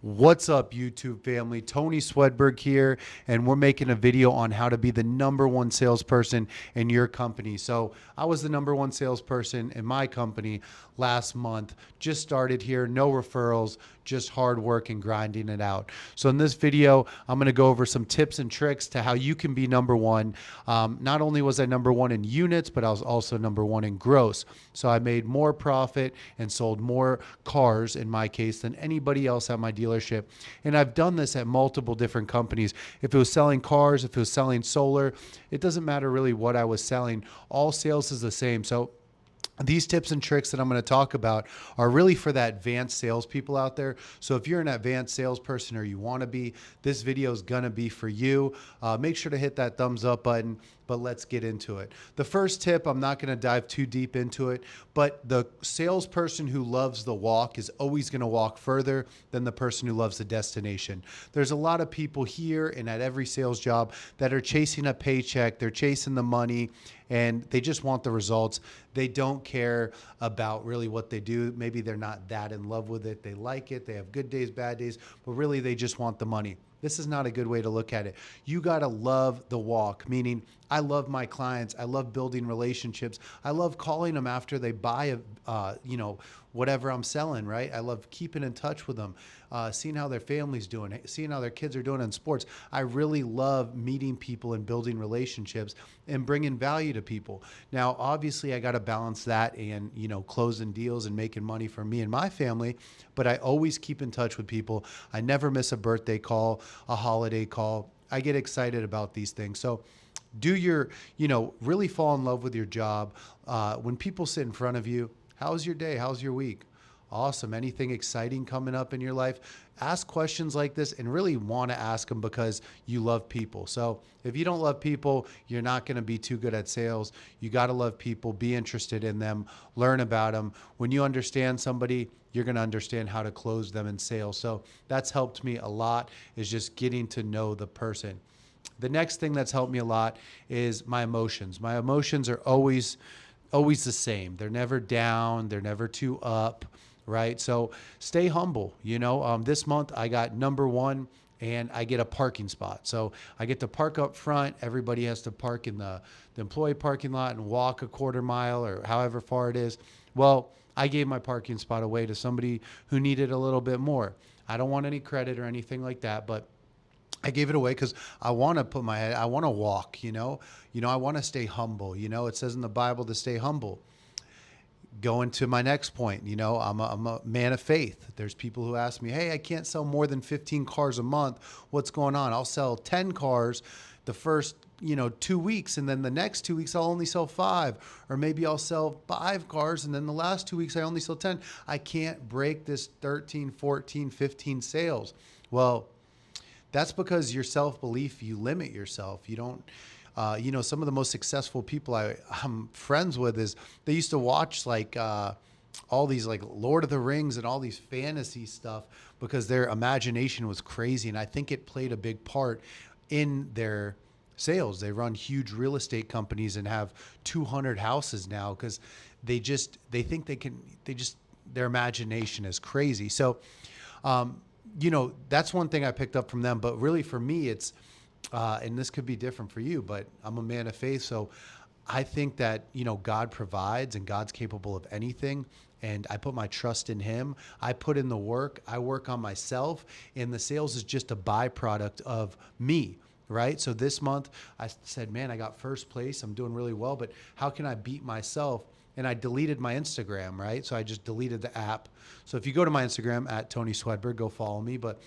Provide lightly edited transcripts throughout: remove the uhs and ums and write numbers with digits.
What's up, YouTube family? Tony Swedberg here, and we're making a video on how to be the number one salesperson in your company. So I was the number one salesperson in my company last month. Just started here, no referrals, just hard work and grinding it out. So in this video, I'm going to go over some tips and tricks to how you can be number one. Not only was I number one in units, but I was also number one in gross. So I made more profit and sold more cars in my case than anybody else at my dealership. And I've done this at multiple different companies. If it was selling cars, if it was selling solar, it doesn't matter really what I was selling. All sales is the same. So these tips and tricks that I'm going to talk about are really for the advanced salespeople out there. So if you're an advanced salesperson or you want to be, this video is going to be for you. Make sure to hit that thumbs up button, but let's get into it. The first tip, I'm not going to dive too deep into it, but the salesperson who loves the walk is always going to walk further than the person who loves the destination. There's a lot of people here and at every sales job that are chasing a paycheck, they're chasing the money, and they just want the results. They don't care about really what they do. Maybe they're not that in love with it. They like it. They have good days, bad days, but really they just want the money. This is not a good way to look at it. You got to love the walk, meaning I love my clients. I love building relationships. I love calling them after they buy whatever I'm selling, right? I love keeping in touch with them, seeing how their family's doing, seeing how their kids are doing in sports. I really love meeting people and building relationships and bringing value to people. Now, obviously I got to balance that and, closing deals and making money for me and my family, but I always keep in touch with people. I never miss a birthday call, a holiday call. I get excited about these things. So do your, really fall in love with your job. When people sit in front of you, how's your day? How's your week? Awesome. Anything exciting coming up in your life? Ask questions like this and really want to ask them because you love people. So if you don't love people, you're not going to be too good at sales. You got to love people, be interested in them, learn about them. When you understand somebody, you're going to understand how to close them in sales. So that's helped me a lot, is just getting to know the person. The next thing that's helped me a lot is my emotions. My emotions are always the same. They're never down. They're never too up, right? So stay humble. This month I got number one and I get a parking spot. So I get to park up front. Everybody has to park in the employee parking lot and walk a quarter mile or however far it is. Well, I gave my parking spot away to somebody who needed a little bit more. I don't want any credit or anything like that, but I gave it away because I want to put my head, I want to walk, I want to stay humble. It says in the Bible to stay humble. Going to my next point, I'm a man of faith. There's people who ask me, hey, I can't sell more than 15 cars a month. What's going on? I'll sell 10 cars the first, 2 weeks. And then the next 2 weeks, I'll only sell 5, or maybe I'll sell 5 cars. And then the last 2 weeks, I only sell 10. I can't break this 13, 14, 15 sales. Well, that's because your self-belief, you limit yourself. You don't, some of the most successful people I'm friends with is they used to watch all these like Lord of the Rings and all these fantasy stuff because their imagination was crazy. And I think it played a big part in their sales. They run huge real estate companies and have 200 houses now because they think their imagination is crazy. So, that's one thing I picked up from them. But really for me, it's, and this could be different for you, but I'm a man of faith. So I think that, God provides and God's capable of anything. And I put my trust in him. I put in the work. I work on myself. And the sales is just a byproduct of me. Right. So this month I said, man, I got first place. I'm doing really well, but how can I beat myself? And I deleted my Instagram, right? So I just deleted the app. So if you go to my Instagram at Tony Swedberg, go follow me. But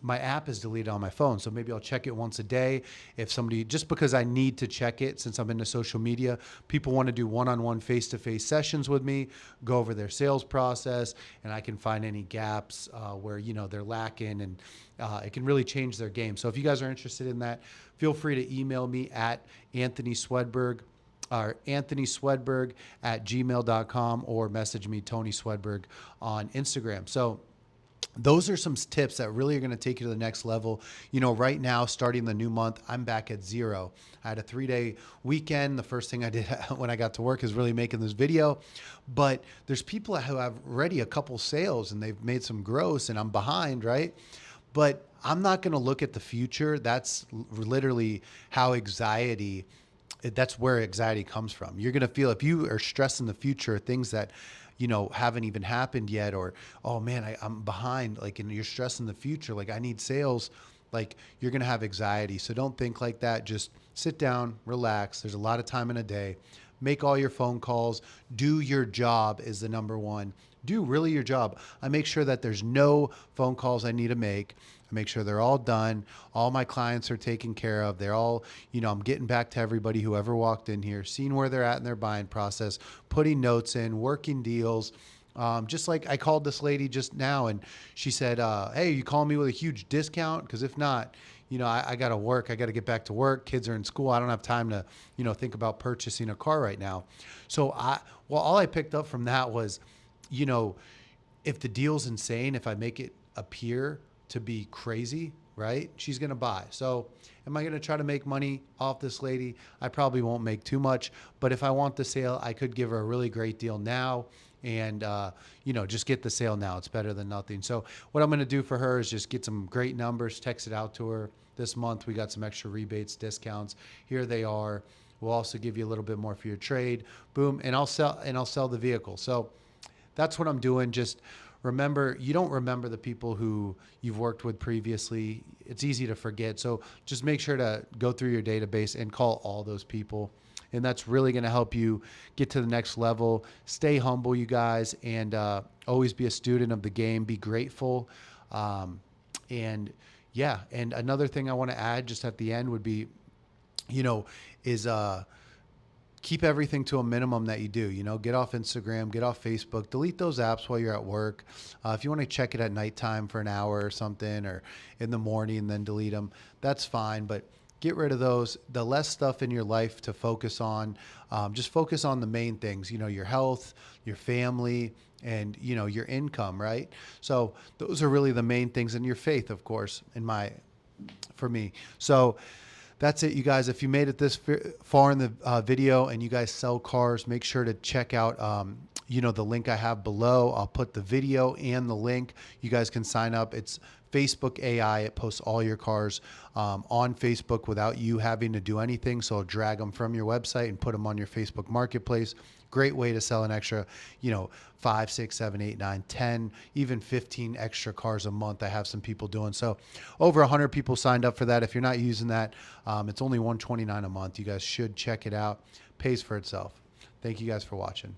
my app is deleted on my phone. So maybe I'll check it once a day. If somebody, just because I need to check it since I'm into social media, people want to do one-on-one face-to-face sessions with me, go over their sales process, and I can find any gaps where, they're lacking, and it can really change their game. So if you guys are interested in that, feel free to email me at Anthony Swedberg or anthonyswedberg@gmail.com or message me Tony Swedberg on Instagram. So those are some tips that really are going to take you to the next level. Right now, starting the new month, I'm back at zero. I had a 3-day weekend. The first thing I did when I got to work is really making this video. But there's people who have already a couple sales and they've made some gross, and I'm behind, right? But I'm not going to look at the future. That's literally how that's where anxiety comes from. You're going to feel, if you are stressing the future, things that, haven't even happened yet, or, oh man, I'm behind, like, and you're stressing the future, like I need sales, like you're going to have anxiety. So don't think like that. Just sit down, relax. There's a lot of time in a day. Make all your phone calls. Do your job is the number one. Do really your job. I make sure that there's no phone calls I need to make. I make sure they're all done. All my clients are taken care of. They're all, I'm getting back to everybody who ever walked in here, seeing where they're at in their buying process, putting notes in, working deals. Just like I called this lady just now and she said, hey, you calling me with a huge discount? Because if not, I got to work. I got to get back to work. Kids are in school. I don't have time to, think about purchasing a car right now. So all I picked up from that was, if the deal's insane, if I make it appear to be crazy, right, she's going to buy. So am I going to try to make money off this lady? I probably won't make too much, but if I want the sale, I could give her a really great deal now and, just get the sale now. It's better than nothing. So what I'm going to do for her is just get some great numbers, text it out to her. This month, we got some extra rebates, discounts. Here they are. We'll also give you a little bit more for your trade. Boom. And I'll sell the vehicle. So that's what I'm doing. Just remember, you don't remember the people who you've worked with previously. It's easy to forget. So just make sure to go through your database and call all those people. And that's really going to help you get to the next level. Stay humble, you guys, and always be a student of the game. Be grateful. And yeah, and another thing I want to add just at the end would be, is keep everything to a minimum that you do. Get off Instagram, get off Facebook, delete those apps while you're at work. If you want to check it at nighttime for an hour or something, or in the morning, then delete them. That's fine, but get rid of those. The less stuff in your life to focus on. Just focus on the main things, your health, your family, and, your income, right? So those are really the main things, and your faith, of course, for me. So that's it, you guys. If you made it this far in the video and you guys sell cars, make sure to check out, the link I have below. I'll put the video and the link. You guys can sign up. It's Facebook AI. It posts all your cars on Facebook without you having to do anything. So I'll drag them from your website and put them on your Facebook marketplace. Great way to sell an extra, 5, 6, 7, 8, 9, 10, even 15 extra cars a month. I have some people doing so. Over 100 people signed up for that. If you're not using that, it's only $129 a month. You guys should check it out. Pays for itself. Thank you guys for watching.